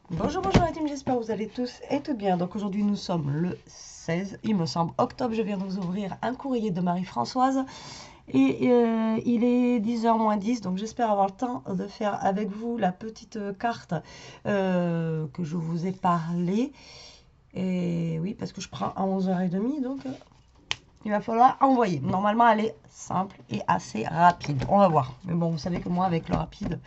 Bonjour, bonjour la team, j'espère que vous allez tous et toutes bien. Donc aujourd'hui nous sommes le 16, il me semble, octobre. Je viens de vous ouvrir un courrier de Marie-Françoise et il est 10h moins 10, donc j'espère avoir le temps de faire avec vous la petite carte que je vous ai parlé. Et oui, parce que je prends à 11h30, donc il va falloir envoyer. Normalement elle est simple et assez rapide, on va voir. Mais bon, vous savez que moi avec le rapide...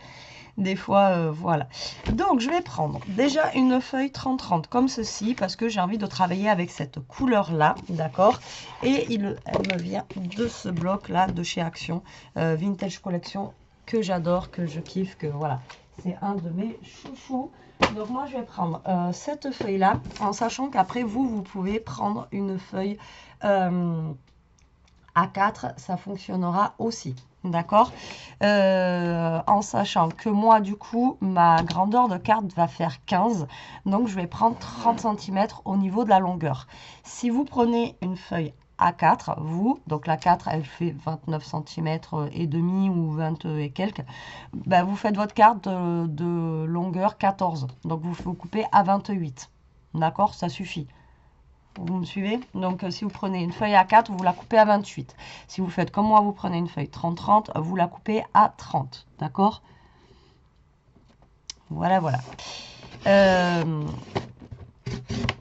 Des fois, voilà. Donc, je vais prendre déjà une feuille 30-30 comme ceci parce que j'ai envie de travailler avec cette couleur-là, d'accord? Et elle me vient de ce bloc-là de chez Action, Vintage Collection, que j'adore, que je kiffe, que voilà. C'est un de mes chouchous. Donc, moi, je vais prendre cette feuille-là en sachant qu'après, vous pouvez prendre une feuille A4, ça fonctionnera aussi. D'accord, en sachant que moi, du coup, ma grandeur de carte va faire 15. Donc, je vais prendre 30 cm au niveau de la longueur. Si vous prenez une feuille A4, donc la 4, elle fait 29 cm et demi ou 20 et quelques, ben, vous faites votre carte de longueur 14. Donc, vous coupez à 28. D'accord, ça suffit. Vous me suivez? Donc, si vous prenez une feuille A4, vous la coupez à 28. Si vous faites comme moi, vous prenez une feuille 30-30, vous la coupez à 30. D'accord? Voilà, voilà.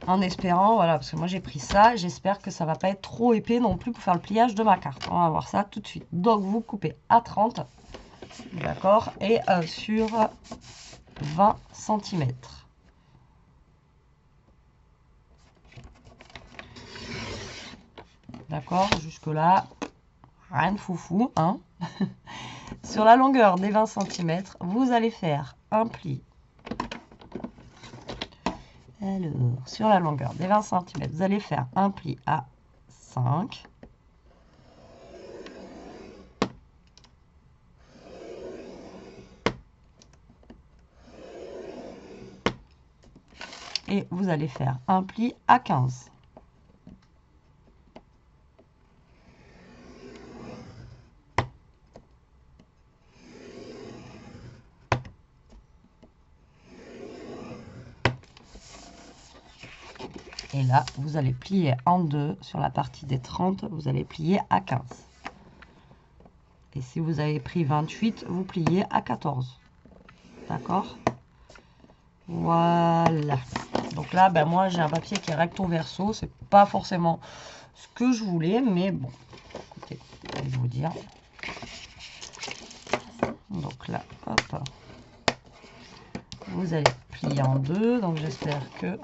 En espérant, voilà, parce que moi j'ai pris ça, j'espère que ça va pas être trop épais non plus pour faire le pliage de ma carte. On va voir ça tout de suite. Donc, vous coupez à 30, d'accord? Et sur 20 cm. D'accord? Jusque-là, rien de foufou, hein? Sur la longueur des 20 cm, vous allez faire un pli. Alors, sur la longueur des 20 cm, vous allez faire un pli à 5. Et vous allez faire un pli à 15. Et là, vous allez plier en deux. Sur la partie des 30, vous allez plier à 15. Et si vous avez pris 28, vous pliez à 14. D'accord? Voilà. Donc là, ben moi, j'ai un papier qui est recto verso. C'est pas forcément ce que je voulais, mais bon. Écoutez, je vais vous dire. Donc là, hop. Vous allez plier en deux. Donc j'espère que...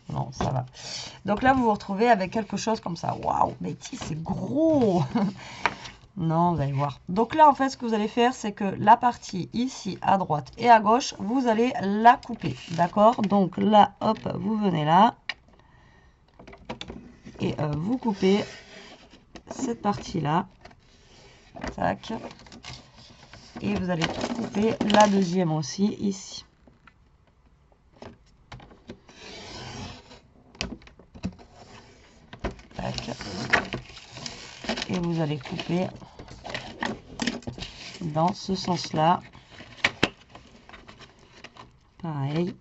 Non, ça va. Donc là, vous vous retrouvez avec quelque chose comme ça. Waouh, mais c'est gros. Non, vous allez voir. Donc là, en fait, ce que vous allez faire, c'est que la partie ici, à droite et à gauche, vous allez la couper. D'accord? Donc là, hop, vous venez là. Et vous coupez cette partie-là. Tac. Et vous allez couper la deuxième aussi, ici. Tac. Et vous allez couper dans ce sens-là. Pareil.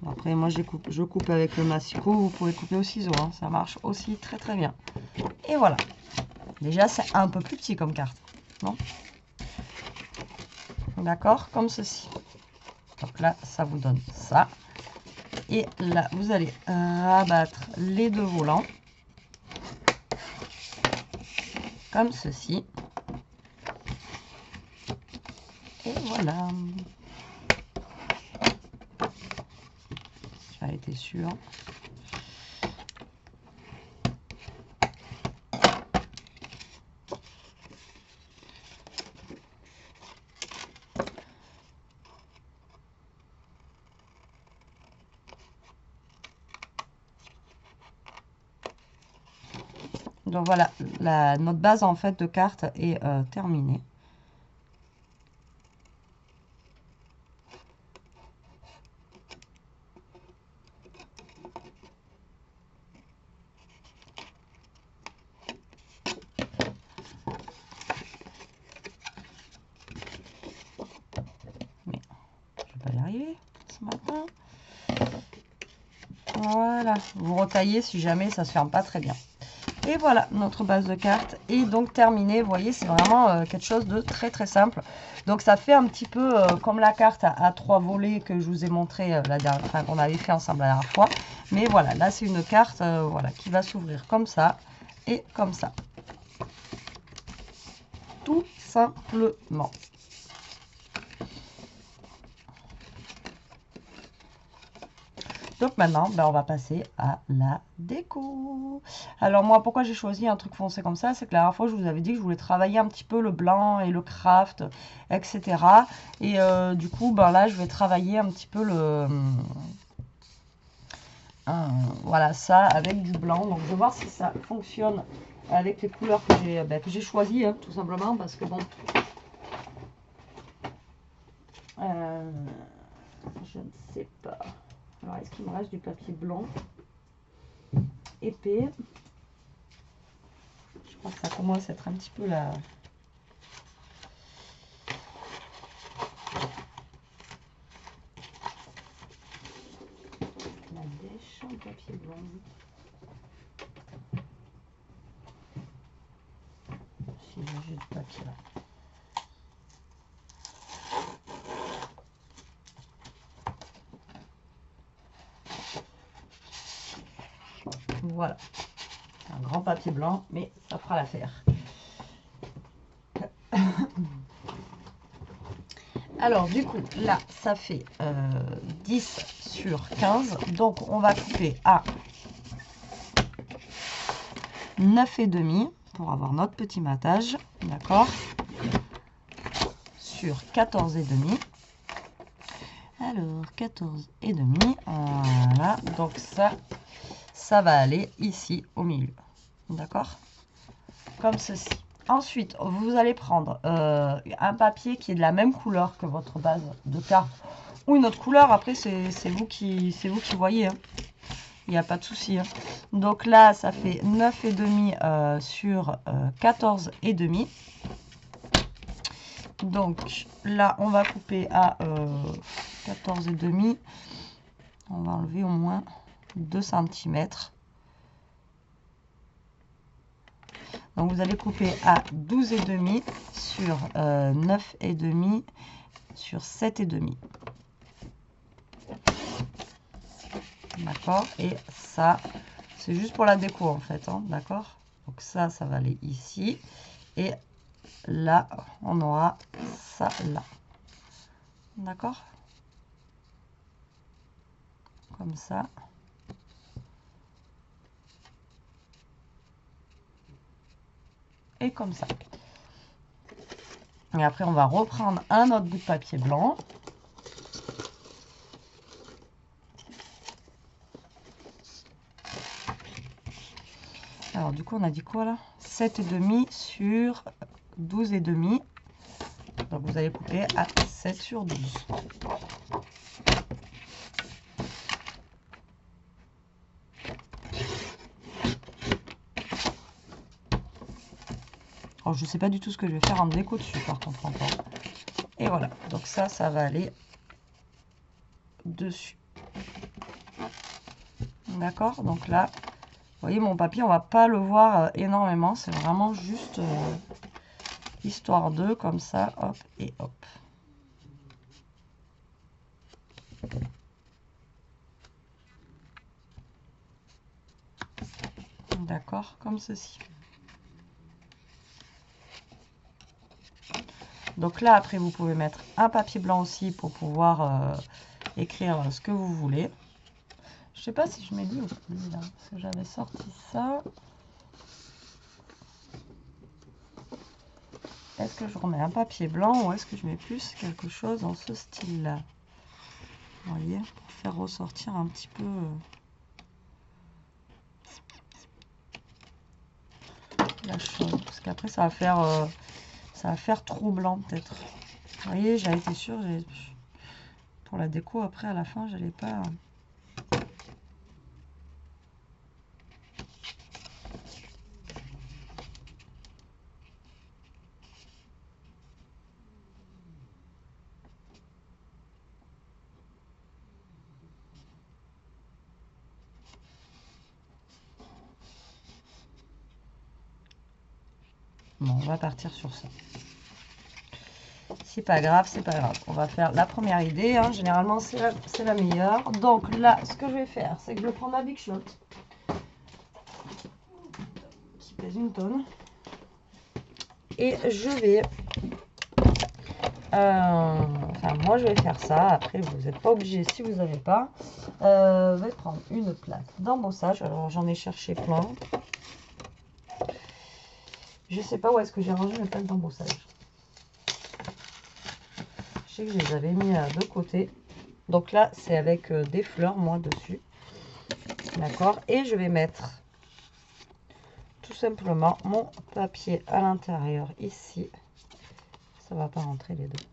Après, moi, je coupe avec le massicot. Vous pouvez couper au ciseau. Hein. Ça marche aussi très, très bien. Et voilà. Déjà, c'est un peu plus petit comme carte. Non? D'accord? Comme ceci. Donc là, ça vous donne ça. Et là, vous allez rabattre les deux volants. Comme ceci. Et voilà. J'ai été sûre. Donc voilà, notre base en fait de carte est terminée. travailler ce matin. Voilà, vous retaillez si jamais ça se ferme pas très bien. Et voilà, notre base de cartes est donc terminée. Vous voyez, c'est vraiment quelque chose de très très simple. Donc ça fait un petit peu comme la carte à 3 volets que je vous ai montré la dernière, enfin, qu'on avait fait ensemble la dernière fois. Mais voilà, là c'est une carte voilà, qui va s'ouvrir comme ça et comme ça. Tout simplement. Donc maintenant, ben, on va passer à la déco. Alors moi, pourquoi j'ai choisi un truc foncé comme ça, c'est que la dernière fois, je vous avais dit que je voulais travailler un petit peu le blanc et le craft, etc. Et du coup, ben là, je vais travailler un petit peu le... voilà, ça avec du blanc. Donc je vais voir si ça fonctionne avec les couleurs que j'ai choisies, hein, tout simplement, parce que bon... je ne sais pas. Alors, est-ce qu'il me reste du papier blanc épais? Je crois que ça commence à être un petit peu la dèche en papier blanc. Si j'ai du papier là. Voilà. Un grand papier blanc, mais ça fera l'affaire. Alors, du coup, là, ça fait 10 sur 15. Donc, on va couper à 9,5 pour avoir notre petit matage. D'accord? Sur 14,5. Alors, 14,5. Voilà. Donc, ça va aller ici au milieu. D'accord? Comme ceci. Ensuite, vous allez prendre un papier qui est de la même couleur que votre base de carte ou une autre couleur. Après, c'est vous qui voyez. Hein. Il n'y a pas de souci. Hein. Donc là, ça fait 9,5 sur 14,5. Donc là, on va couper à 14,5. On va enlever au moins 2 cm. Donc vous allez couper à 12,5 sur 9,5 sur 7,5. D'accord? Et ça, c'est juste pour la déco en fait. Hein, d'accord? Donc ça va aller ici. Et là, on aura ça là. D'accord? Comme ça. Et comme ça. Et après, on va reprendre un autre bout de papier blanc. Alors, du coup, on a dit quoi là? 7,5 sur 12,5. Donc, vous allez couper à 7 sur 12. Alors, je ne sais pas du tout ce que je vais faire en déco dessus, par contre, encore. Et voilà. Donc, ça va aller dessus. D'accord? Donc là, vous voyez, mon papier, on va pas le voir énormément. C'est vraiment juste histoire de, comme ça, hop et hop. D'accord? Comme ceci. Donc là, après, vous pouvez mettre un papier blanc aussi pour pouvoir écrire ce que vous voulez. Je sais pas si je mets lui ou lui, là, parce que j'avais sorti ça. Est-ce que je remets un papier blanc ou est-ce que je mets plus quelque chose dans ce style-là? Vous voyez, pour faire ressortir un petit peu la chose. Parce qu'après, ça va faire trop blanc peut-être. Vous voyez, j'avais été sûre, pour la déco, après, à la fin, j'allais pas... Bon, on va partir sur ça. C'est pas grave, c'est pas grave. On va faire la première idée, hein. Généralement, c'est la meilleure. Donc là, ce que je vais faire, c'est que je vais prendre ma Big Shot, qui pèse 1 tonne. Et je vais... enfin, moi, je vais faire ça. Après, vous n'êtes pas obligé si vous n'avez pas. Je vais prendre une plaque d'embossage. Alors, j'en ai cherché plein. Je sais pas où est-ce que j'ai rangé mes plaques d'embossage. Je sais que je les avais mis de côté. Donc là, c'est avec des fleurs, moi, dessus. D'accord. Et je vais mettre tout simplement mon papier à l'intérieur ici. Ça va pas rentrer les deux.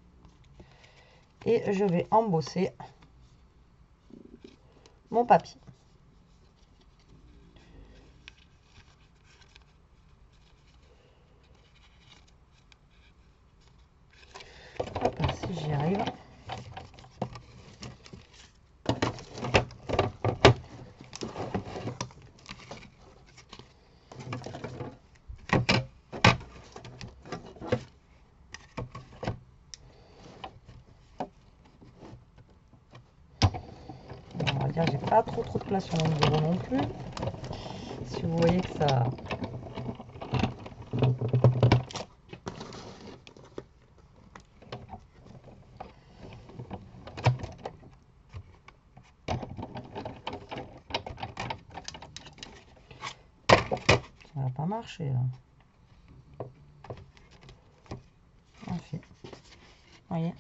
Et je vais embosser mon papier. Hop, si j'y arrive. On va dire, j'ai pas trop de place sur mon bureau non plus. Si vous voyez que ça... Ça va pas marcher là. Enfin, vous voyez,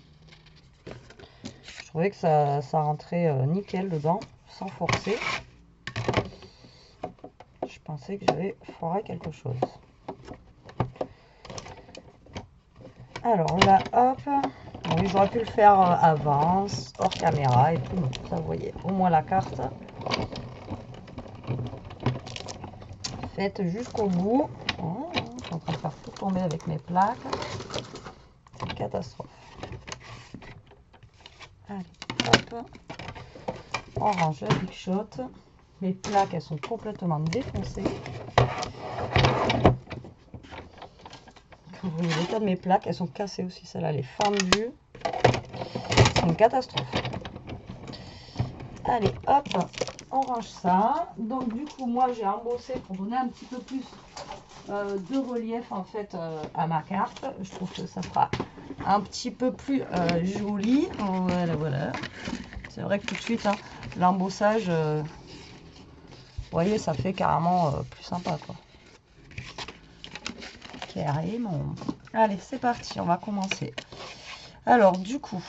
je trouvais que ça rentrait nickel dedans, sans forcer. Je pensais que j'avais foiré quelque chose. Alors là, hop. Oui, j'aurais pu le faire avant, hors caméra et tout. Donc ça, vous voyez, au moins la carte. Faites jusqu'au bout. Oh, je suis en train de faire tout tomber avec mes plaques. C'est une catastrophe. Allez, hop. On range la Big Shot. Les plaques, elles sont complètement défoncées. Vous voyez l'état de mes plaques, elles sont cassées aussi. Celle-là, elle est fendue. C'est une catastrophe. Allez, hop, on range ça. Donc, du coup, moi, j'ai embossé pour donner un petit peu plus de relief, en fait, à ma carte. Je trouve que ça fera un petit peu plus joli. Voilà, voilà. C'est vrai que tout de suite, hein, l'embossage, vous voyez, ça fait carrément plus sympa, quoi. Carrément. Allez, c'est parti, on va commencer. Alors, du coup,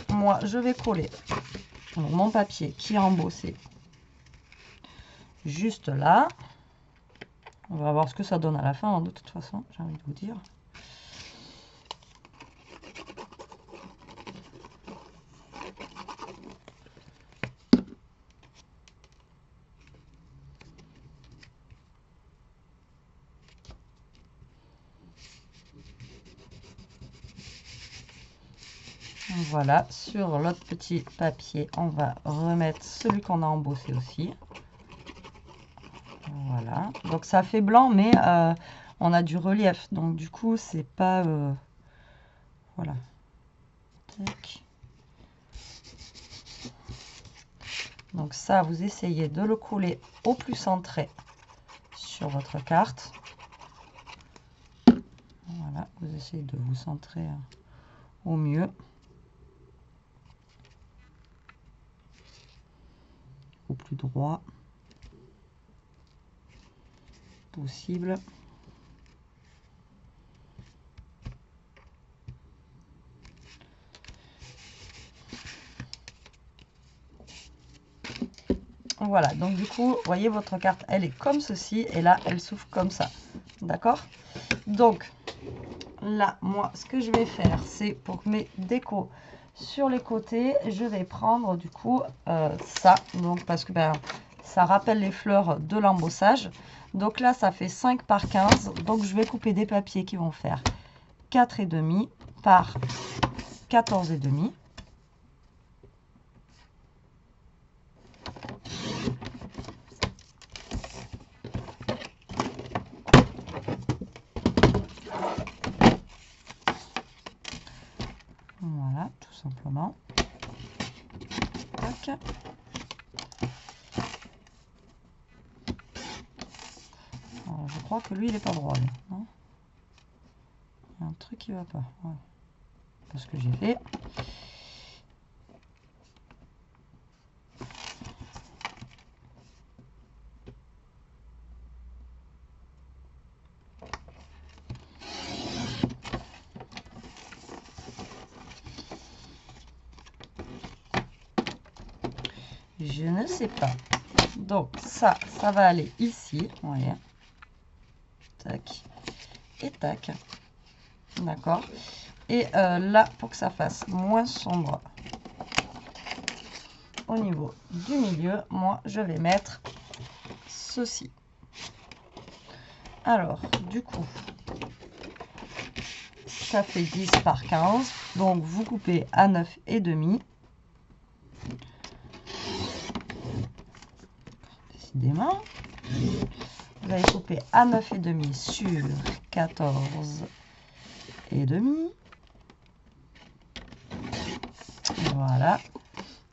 moi, je vais coller mon papier qui est embossé juste là. On va voir ce que ça donne à la fin, hein, de toute façon, j'ai envie de vous dire. Voilà, sur l'autre petit papier, on va remettre celui qu'on a embossé aussi. Voilà, donc ça fait blanc, mais on a du relief, donc du coup, c'est pas... voilà. Tac. Donc ça, vous essayez de le coller au plus centré sur votre carte. Voilà, vous essayez de vous centrer au mieux. Au plus droit possible. Voilà, donc du coup, vous voyez, votre carte, elle est comme ceci, et là, elle s'ouvre comme ça. D'accord? Donc, là, moi, ce que je vais faire, c'est pour mes décos sur les côtés, je vais prendre, du coup, ça. Donc, parce que, ben, ça rappelle les fleurs de l'embossage. Donc là, ça fait 5 par 15. Donc, je vais couper des papiers qui vont faire 4,5 par 14,5. Voilà, tout simplement. Tac. Alors, je crois que lui, il est pas droit, lui, non? Il y a un truc qui va pas. Ouais. Parce que j'ai fait. Je ne sais pas. Donc ça va aller ici. Vous voyez. Tac. Et tac. D'accord. Et là, pour que ça fasse moins sombre au niveau du milieu, moi, je vais mettre ceci. Alors, du coup, ça fait 10 par 15. Donc, vous coupez à 9,5. Décidément. Vous allez couper à 9,5 sur 14,5. Voilà.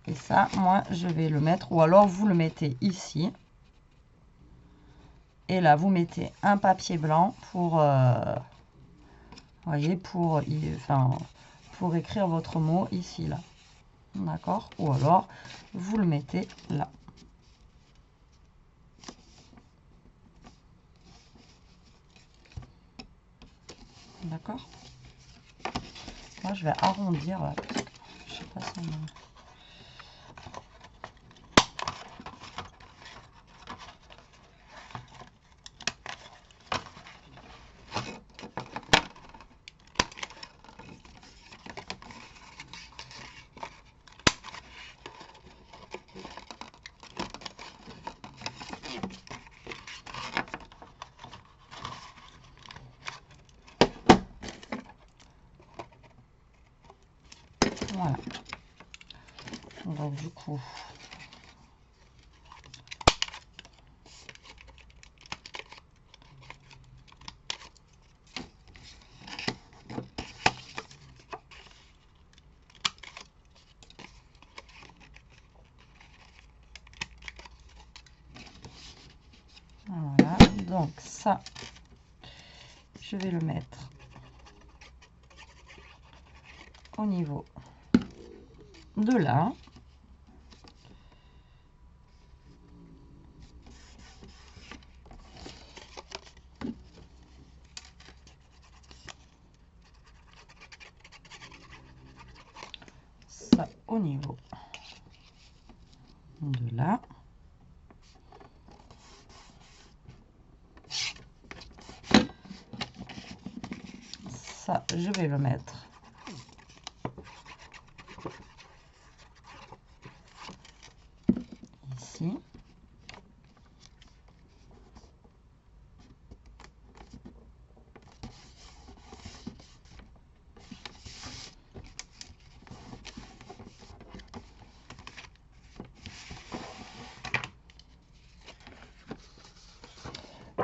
Et ça, moi, je vais le mettre, ou alors vous le mettez ici. Et là, vous mettez un papier blanc pour, voyez, pour écrire votre mot ici, là. D'accord? Ou alors, vous le mettez là. D'accord? Moi, je vais arrondir, là, parce que je sais pas si on... Voilà. Donc, du coup... Voilà, donc ça, je vais le mettre au niveau de là. Ça au niveau de là. Ça, je vais le mettre ici.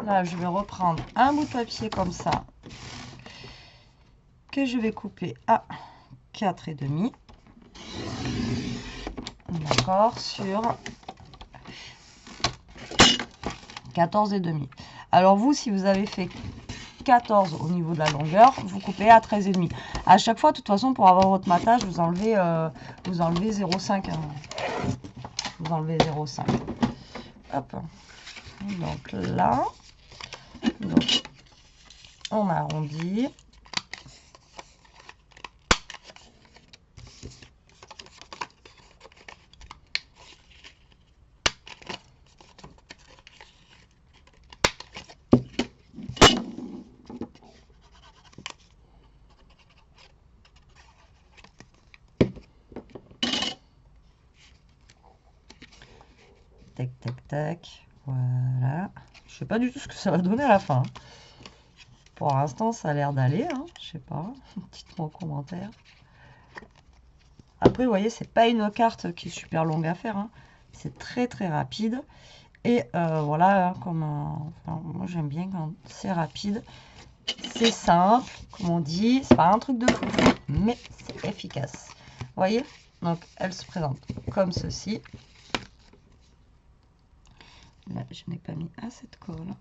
Là, je vais reprendre un bout de papier comme ça, que je vais couper à 4,5. D'accord, sur 14,5. Alors vous, si vous avez fait 14 au niveau de la longueur, vous coupez à 13,5. À chaque fois, de toute façon, pour avoir votre matage, vous enlevez 0,5. Vous enlevez 0,5. Hop. Donc là, donc, on arrondit. Tac, tac, tac. Voilà. Je sais pas du tout ce que ça va donner à la fin. Pour l'instant, ça a l'air d'aller. Hein. Je sais pas. Dites-moi en commentaire. Après, vous voyez, c'est pas une carte qui est super longue à faire. Hein. C'est très très rapide. Et voilà, comme enfin, moi j'aime bien quand c'est rapide. C'est simple, comme on dit, c'est pas un truc de fou, mais c'est efficace. Vous voyez? Donc, elle se présente comme ceci. Là, je n'ai pas mis assez de colle.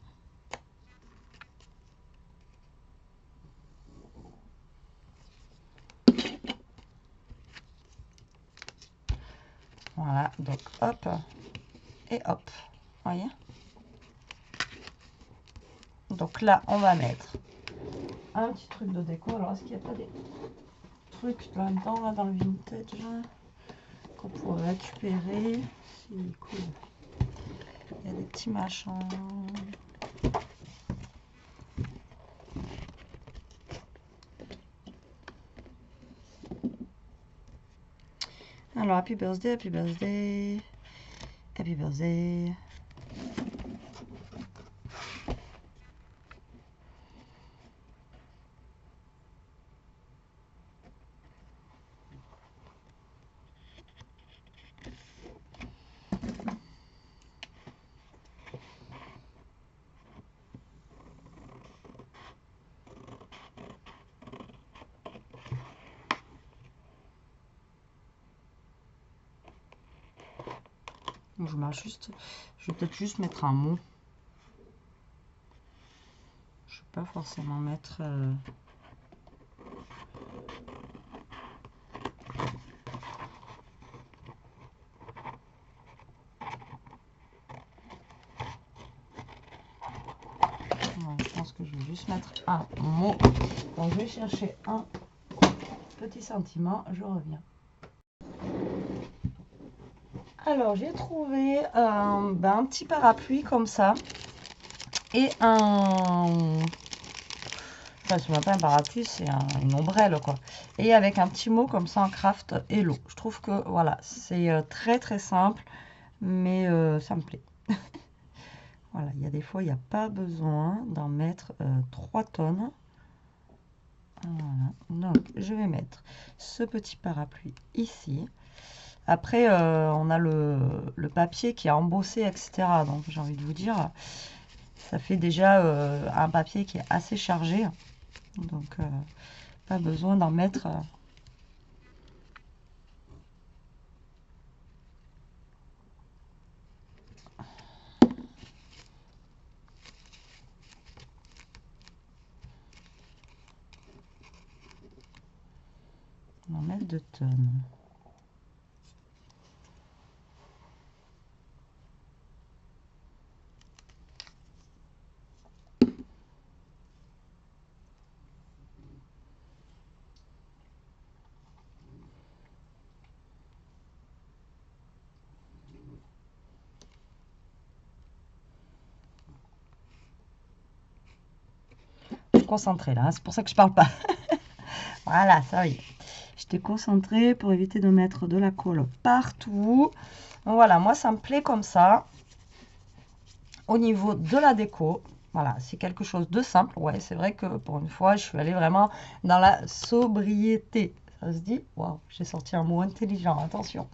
Voilà, donc hop et hop. Vous voyez? Donc là, on va mettre un petit truc de déco. Alors, est-ce qu'il n'y a pas des trucs là-dedans, là, dans le vintage, qu'on pourrait récupérer? Si, cool. Il y a des petits machins. Alors, happy birthday, happy birthday, happy birthday. Je vais peut-être juste mettre un mot. Je ne vais pas forcément mettre... je pense que je vais juste mettre un mot. Donc, je vais chercher un petit sentiment. Je reviens. Alors, j'ai trouvé un petit parapluie comme ça. Et un... Enfin, c'est même pas un parapluie, c'est une ombrelle, quoi. Et avec un petit mot comme ça en craft hello. Je trouve que, voilà, c'est très très simple, mais ça me plaît. Voilà, il y a des fois, il n'y a pas besoin d'en mettre 3 tonnes. Voilà. Donc, je vais mettre ce petit parapluie ici. Après, on a le papier qui est embossé, etc. Donc, j'ai envie de vous dire, ça fait déjà un papier qui est assez chargé. Donc, pas besoin d'en mettre... d'en mettre 2 tonnes. Concentrée là, c'est pour ça que je parle pas. Voilà, ça y est. J'étais concentrée pour éviter de mettre de la colle partout. Donc voilà, moi ça me plaît comme ça. Au niveau de la déco, voilà, c'est quelque chose de simple. Ouais, c'est vrai que pour une fois, je suis allée vraiment dans la sobriété. Ça se dit? Waouh, j'ai sorti un mot intelligent, attention.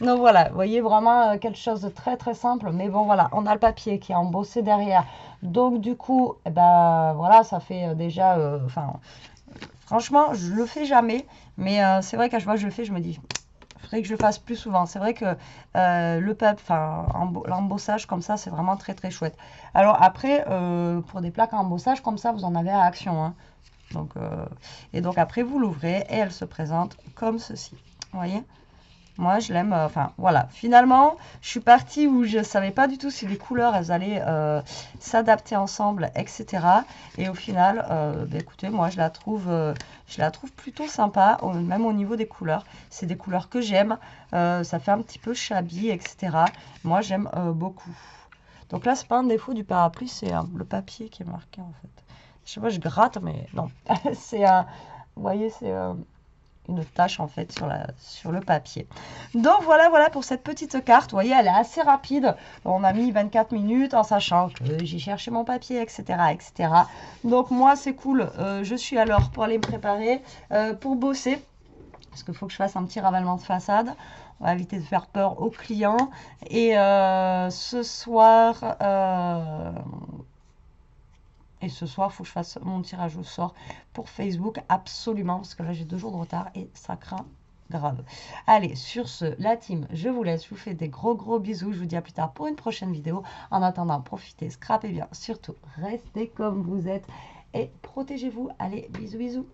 Donc voilà, vous voyez vraiment quelque chose de très très simple. Mais bon, voilà, on a le papier qui est embossé derrière. Donc du coup, eh ben voilà, ça fait déjà... Enfin, franchement, je le fais jamais. Mais c'est vrai qu'à chaque fois que je le fais, je me dis... Il faudrait que je le fasse plus souvent. C'est vrai que l'embossage comme ça, c'est vraiment très très chouette. Alors après, pour des plaques en embossage comme ça, vous en avez à Action, hein. Donc, et donc après, vous l'ouvrez et elle se présente comme ceci. Vous voyez? Moi, je l'aime. Enfin, voilà. Finalement, je suis partie où je ne savais pas du tout si les couleurs, elles allaient s'adapter ensemble, etc. Et au final, écoutez, moi, je la trouve plutôt sympa, même au niveau des couleurs. C'est des couleurs que j'aime. Ça fait un petit peu shabby, etc. Moi, j'aime beaucoup. Donc là, c'est pas un défaut du parapluie, c'est le papier qui est marqué, en fait. Je sais pas, je gratte, mais non. C'est un... Vous voyez, c'est... une tache en fait sur le papier. Donc voilà pour cette petite carte. Vous voyez, elle est assez rapide. On a mis 24 minutes en sachant que j'ai cherché mon papier, etc. etc. Donc moi, c'est cool. Je suis à l'heure pour aller me préparer, pour bosser. Parce qu'il faut que je fasse un petit ravalement de façade. On va éviter de faire peur aux clients. Et ce soir... Et ce soir, il faut que je fasse mon tirage au sort pour Facebook, absolument, parce que là, j'ai 2 jours de retard et ça craint grave. Allez, sur ce, la team, je vous laisse. Je vous fais des gros bisous. Je vous dis à plus tard pour une prochaine vidéo. En attendant, profitez, scrapez bien. Surtout, restez comme vous êtes et protégez-vous. Allez, bisous.